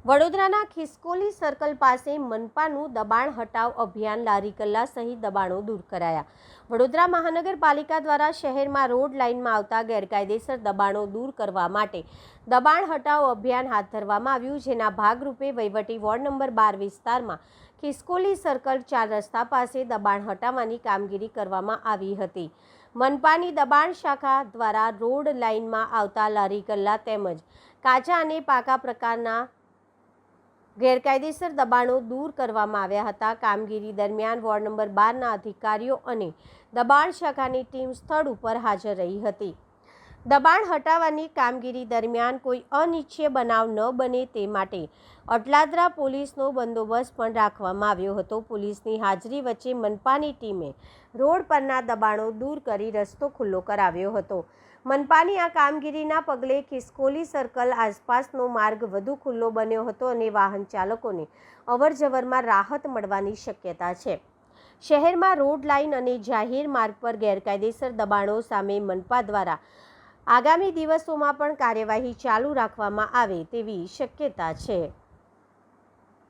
વડોદરાના ખિસકોલી સર્કલ પાસે મનપાનું દબાણ હટાવ અભિયાન લારી ગલ્લા સહિત દબાણો દૂર કરાયા। વડોદરા મહાનગરપાલિકા દ્વારા શહેરમાં રોડ લાઇનમાં આવતા ગેરકાયદેસર દબાણો દૂર કરવા માટે દબાણ હટાવ અભિયાન હાથ ધરવામાં આવ્યું, જેના ભાગરૂપે વહીવટી વોર્ડ નંબર 12 વિસ્તારમાં ખિસકોલી સર્કલ 4 રસ્તા પાસે દબાણ હટાવવાની કામગીરી કરવામાં આવી હતી। મનપાની દબાણ શાખા દ્વારા રોડ લાઇનમાં આવતા લારી ગલ્લા તેમજ કાચા અને પાકા પ્રકારના ગેરકાયદેસર દબાણો દૂર કરવામાં આવ્યા હતા। કામગીરી દરમિયાન વોર્ડ નંબર 12ના અધિકારીઓ અને દબાણ શાખાની ટીમ સ્થળ ઉપર હાજર રહી હતી। દબાણ હટાવવાની કામગીરી દરમિયાન કોઈ અનિચ્છનીય બનાવ ન બને તે માટે અટલાદરા પોલીસનો બંદોબસ્ત પણ રાખવામાં આવ્યો હતો। પોલીસની હાજરી વચ્ચે મનપાની ટીમે રોડ પરના દબાણો દૂર કરી રસ્તો ખુલ્લો કરાવ્યો હતો। મનપાની આ કામગીરીના પગલે ખિસકોલી સર્કલ આસપાસનો માર્ગ વધુ ખુલ્લો બન્યો હતો અને વાહન ચાલકોને અવરજવરમાં રાહત મળવાની શક્યતા છે। શહેરમાં રોડ લાઇન અને જાહેર માર્ગ પર ગેરકાયદેસર દબાણો સામે મનપા દ્વારા આગામી દિવસોમાં પણ કાર્યવાહી ચાલુ રાખવામાં આવે તેવી શક્યતા છે।